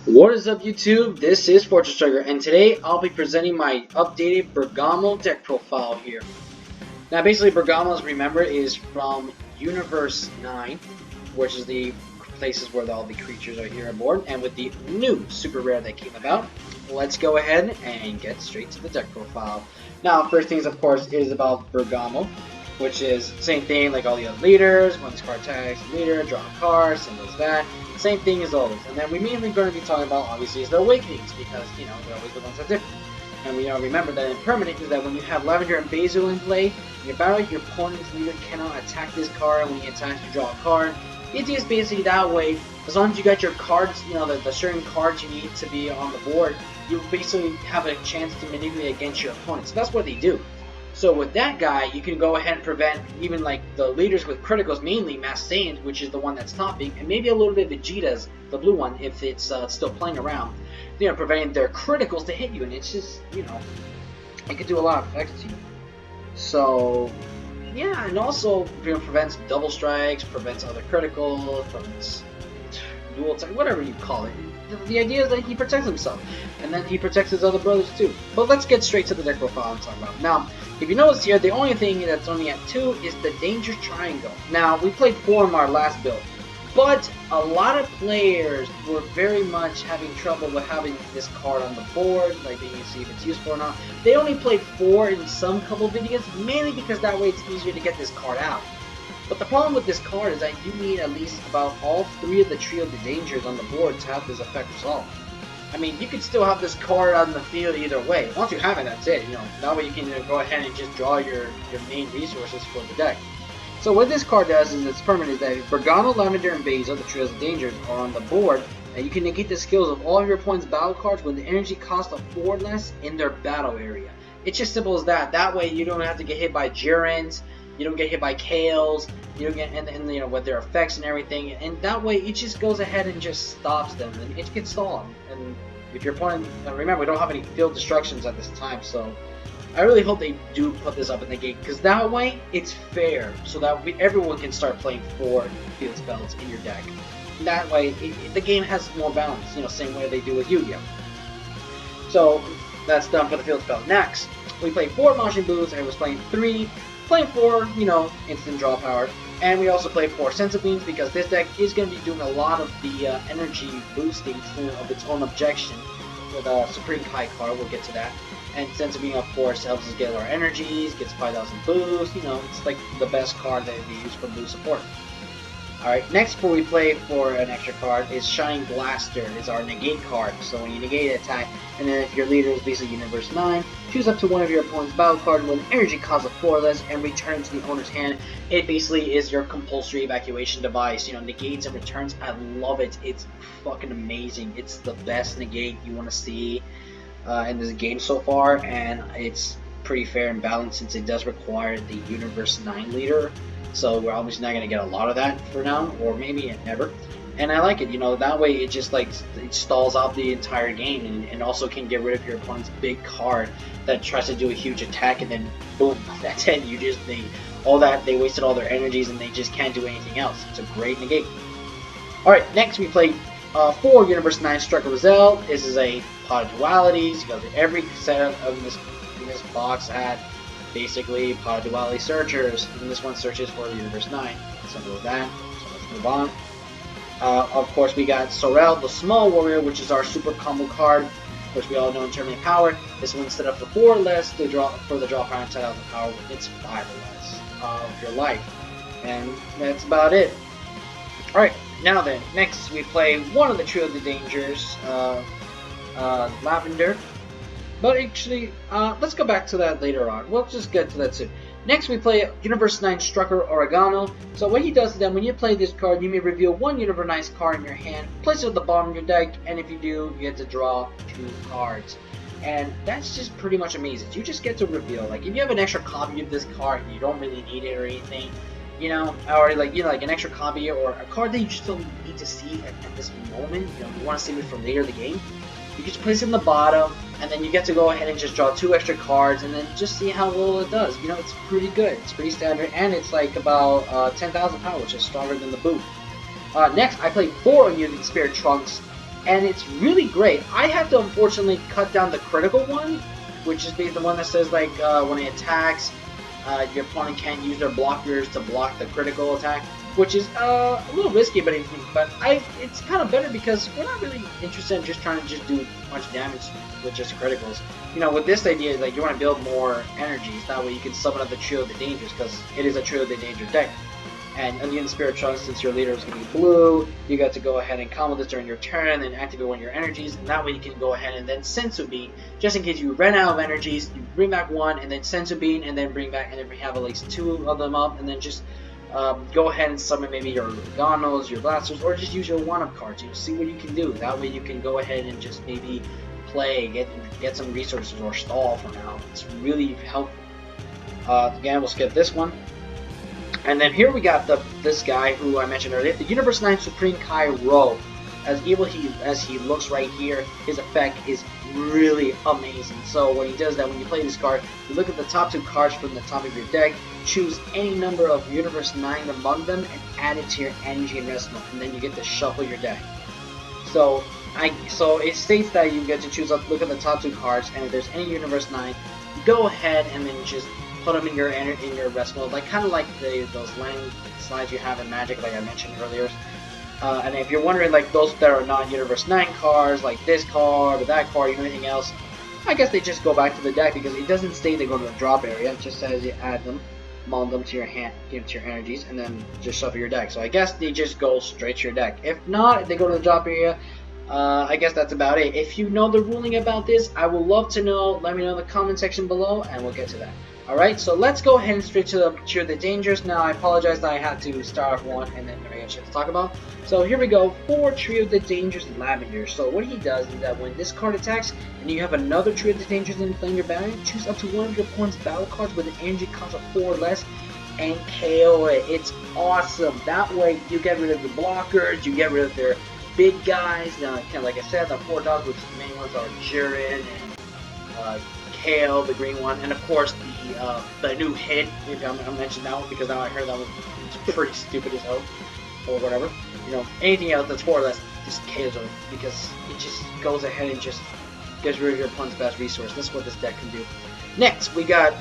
What is up, YouTube? This is Fortress Trigger, and today I'll be presenting my updated Bergamo deck profile here. Now, basically, Bergamo, as remember, is from Universe 9, which is the places where all the creatures are here aboard, and with the new super rare that came about, let's go ahead and get straight to the deck profile. Now, first things, of course, is about Bergamo, which is same thing like all the other leaders. When this card tags leader, draw a card, symbols that. Same thing as always. And then we mainly going to be talking about, obviously, is the awakenings, because, you know, they're always the ones that differ. And we remember that in permanent is that when you have Lavender and Basil in play, in your battle, your opponent's leader cannot attack this card. When he attacks, you draw a card. The idea is basically that way, as long as you got your cards, you know, the certain cards you need to be on the board, you basically have a chance to manipulate against your opponent. So that's what they do. So with that guy, you can go ahead and prevent even like the leaders with criticals, mainly Mass Saiyans, which is the one that's topping, and maybe a little bit Vegeta's, the blue one, if it's still playing around, you know, preventing their criticals to hit you, and it's just, you know, it could do a lot of effects to you. So, yeah, and also, you know, prevents double strikes, prevents other criticals, prevents dual attack, whatever you call it. The idea is that he protects himself, and then he protects his other brothers too. But let's get straight to the deck profile I'm talking about. Now, if you notice here, the only thing that's only at 2 is the Danger Triangle. Now, we played 4 in our last build, but a lot of players were very much having trouble with having this card on the board, like being able to see if it's useful or not. They only played 4 in some couple videos, mainly because that way it's easier to get this card out. But the problem with this card is that you need at least about all 3 of the Trio of the Dangers on the board to have this effect resolved. I mean, you could still have this card on the field either way. Once you have it, that's it. You know, that way you can go ahead and just draw your main resources for the deck. So what this card does is it's permanent is that if Bergamo, Lavender, and Basil, the Trios of Dangers, are on the board, and you can negate the skills of all of your opponent's battle cards with the energy cost of 4 less in their battle area. It's just simple as that. That way you don't have to get hit by Jirans, you don't get hit by Kales, you don't get and you know with their effects and everything, and that way it just goes ahead and just stops them, and it gets stalled. And if your opponent, remember we don't have any field destructions at this time, so I really hope they do put this up in the gate, because that way it's fair, so that everyone can start playing 4 field spells in your deck. And that way the game has more balance, you know, same way they do with Yu-Gi-Oh. So that's done for the field spell. Next, we played 4 Majin Boos, and I was playing 3. Playing 4, you know, instant draw power, and we also play 4 Senzu Beans because this deck is going to be doing a lot of the energy boosting of its own objection with a Supreme Kai card. We'll get to that. And Senzu Bean, of course, helps us get our energies, gets 5,000 boost. You know, it's like the best card that we use for boost support. Alright, next before we play for an extra card is Shining Blaster, is our negate card. So when you negate an attack, and then if your leader is basically Universe 9, choose up to one of your opponent's battle cards with an energy cost of 4 less and return to the owner's hand. It basically is your compulsory evacuation device, you know, negates and returns. I love it. It's fucking amazing. It's the best negate you want to see in this game so far, and it's pretty fair and balanced since it does require the Universe 9 leader. So we're obviously not going to get a lot of that for now, or maybe never. And I like it, you know, that way it just like, it stalls out the entire game, and also can get rid of your opponent's big card that tries to do a huge attack, and then boom, that's it. You just, they wasted all their energies and they just can't do anything else. It's a great negate. Alright, next we played 4 Universe 9 Strucker Roselle. This is a pot of dualities. You got every set of in this box had basically pot of duality searchers, and this one searches for Universe 9. Simple as that. So let's move on. Of course, we got Sorel, the Small Warrior, which is our super combo card, which we all know in terms of power. This one, instead of the 4 less, to draw for the draw power and 10,000 power, it's 5 or less of your life, and that's about it. All right, now then, next we play one of the Trio of the Dangers, Lavender. But actually, let's go back to that later on. We'll just get to that soon. Next, we play Universe 9 Strucker Oregano. So what he does is that when you play this card, you may reveal 1 Universe 9 card in your hand, place it at the bottom of your deck, and if you do, you get to draw 2 cards. And that's just pretty much amazing. You just get to reveal. Like, if you have an extra copy of this card and you don't really need it or anything, you know, or like, you know, like an extra copy or a card that you just don't need to see at this moment, you know, you want to save it for later in the game, you just place it in the bottom, and then you get to go ahead and just draw 2 extra cards, and then just see how well it does. You know, it's pretty good. It's pretty standard, and it's like about 10,000 power, which is stronger than the boot. Next, I played 4 Unmuted Spirit Trunks. and it's really great. I had to unfortunately cut down the critical one, which is the one that says like when it attacks, your opponent can't use their blockers to block the critical attack, which is a little risky, but it's kind of better because we're not really interested in just trying to just do much damage with just criticals. You know, with this idea, like you want to build more energies. That way you can summon up the Trio of the Dangers because it is a Trio of the Danger deck. And in the Spirit Trunk, since your leader is going to be blue, you got to go ahead and combo this during your turn, and activate one of your energies, and that way you can go ahead and then Sensu Bean, just in case you ran out of energies, you bring back one, and then Sensu Bean, and then bring back, and then have at least two of them up, and then just go ahead and summon maybe your Ganos, your Blasters, or just use your one-up cards. You see what you can do. That way you can go ahead and just maybe play, get some resources, or stall for now. It's really helpful. Again, we'll skip this one. And then here we got this guy who I mentioned earlier, the Universe 9 Supreme Kai Ro. As evil as he looks right here, his effect is really amazing. So what he does is that when you play this card, you look at the top 2 cards from the top of your deck, choose any number of Universe 9 among them, and add it to your energy and rest mode, and then you get to shuffle your deck. So it states that you get to choose, look at the top 2 cards, and if there's any Universe 9, go ahead and then just put them in your rest mode, like kind of like those land slides you have in Magic, like I mentioned earlier. And if you're wondering, like those that are non-Universe 9 cards, like this card or that card, or anything else, I guess they just go back to the deck because it doesn't state they go to the drop area. It just says you add them, mold them to your hand, give them to your energies, and then just shuffle your deck. So I guess they just go straight to your deck. If not, if they go to the drop area, I guess that's about it. If you know the ruling about this, I would love to know. Let me know in the comment section below, and we'll get to that. Alright, so let's go ahead and straight to the Trio of the Dangers. Now, I apologize that I had to start off one and then never get a chance to talk about. So here we go for Trio of the Dangers Lavender. So what he does is that when this card attacks and you have another Trio of the Dangers in playing your battle, choose up to one of your opponent's battle cards with an energy cost of 4 or less and KO it. It's awesome. That way you get rid of the blockers, you get rid of their big guys. Now, kind of like I said, the 4 dogs, which the main ones are Jiren and Kale, the green one, and of course the new hit. Maybe I'll mention that one because now I heard that one was pretty stupid as hell, or whatever. You know, anything else that's 4 or less just KOs them because it just goes ahead and just gets rid of your opponent's best resource. That's what this deck can do. Next, we got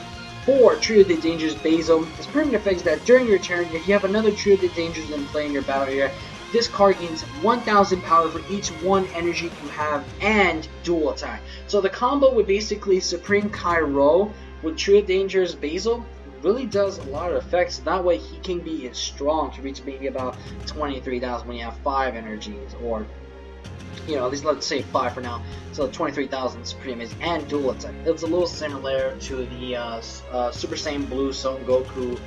4 Trio of the Dangers Basil. Its permanent effect is that during your turn, if you have another Trio of the Dangers in play in your battle area, this card gains 1000 power for each 1 energy you have and dual attack. So the combo with basically Supreme Kai Ro with Trio of Dangers Basil really does a lot of effects. That way he can be strong to reach maybe about 23,000 when you have 5 energies, or you know, at least let's say 5 for now. So 23,000 is pretty amazing. And dual attack. It's a little similar to the Super Saiyan Blue Son Goku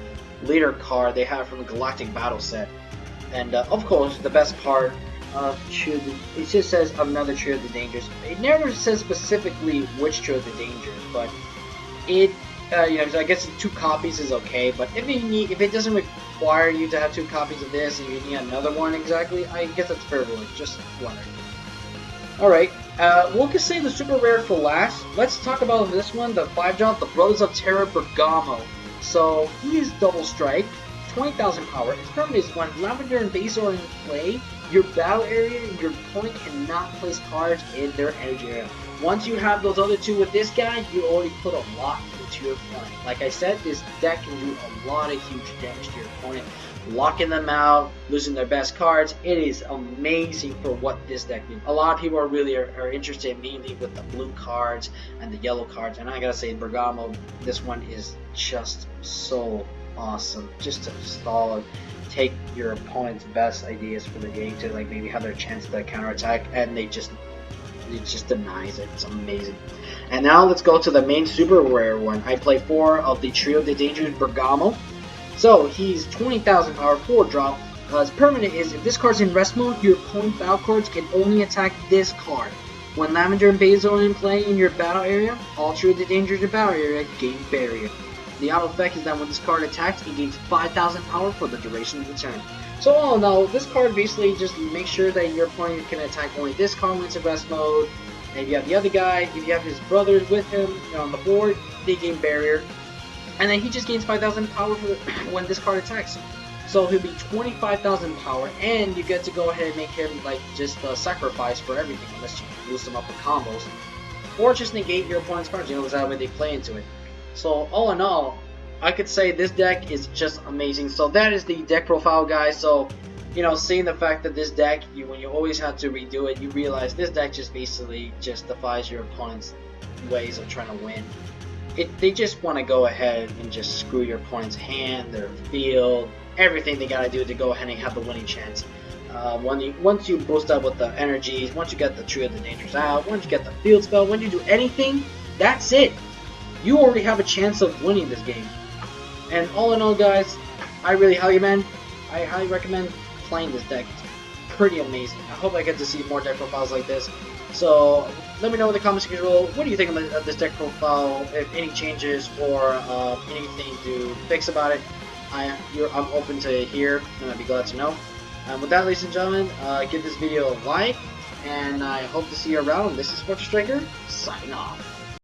leader card they have from the Galactic Battle set. And of course, the best part of Trio, it just says another Trio of the Dangers. It never says specifically which Trio of the Dangers, but it, you know, I guess 2 copies is okay. But if it doesn't require you to have 2 copies of this, and you need another one exactly, I guess that's fair ruling. Just wondering. All right, we'll just save the super rare for last. Let's talk about this one, the 5-drop, the Brothers of Terra Bergamo. So he is double strike. 20,000 power. Its permanent is when Lavender and Basil are in play, your battle area, your opponent cannot place cards in their energy area. Once you have those other 2 with this guy, you already put a lot into your opponent. Like I said, this deck can do a lot of huge damage to your opponent, locking them out, losing their best cards. It is amazing for what this deck means. A lot of people are interested mainly with the blue cards and the yellow cards, and I gotta say, Bergamo, this one is just so awesome. Just to stall, take your opponent's best ideas for the game to like maybe have their chance to counterattack, and it just denies it. It's amazing. And now let's go to the main super rare one. I play 4 of the Trio of the Dangers Bergamo. So he's 20,000 power, 4-drop. His permanent is if this card's in rest mode, your opponent's battle cards can only attack this card. When Lavender and Basil are in play in your battle area, all Trio of the Dangers in your battle area gain barrier. The auto effect is that when this card attacks, it gains 5,000 power for the duration of the turn. So all in all, this card basically just makes sure that your opponent can attack only this card when it's in rest mode. And if you have the other guy, if you have his brothers with him on the board, they gain barrier. And then he just gains 5,000 power for when this card attacks. So he'll be 25,000 power, and you get to go ahead and make him like just a sacrifice for everything, unless you boost him up with combos, or just negate your opponent's cards. You know, because that way they play into it. So all in all, I could say this deck is just amazing. So that is the deck profile, guys. So you know, seeing the fact that this deck, when you always have to redo it, you realize this deck just basically just defies your opponent's ways of trying to win. They just want to go ahead and just screw your opponent's hand, their field, everything they gotta do to go ahead and have the winning chance. Once you boost up with the energies, once you get the Tree of the Dangers out, once you get the field spell, when you do anything, that's it. You already have a chance of winning this game. And all in all, guys, I highly recommend playing this deck. It's pretty amazing. I hope I get to see more deck profiles like this. So let me know in the comments section below, what do you think of this deck profile, if any changes or anything to fix about it. I'm open to hear, and I'd be glad to know. With that, ladies and gentlemen, give this video a like, and I hope to see you around. This is Sports Striker, signing off.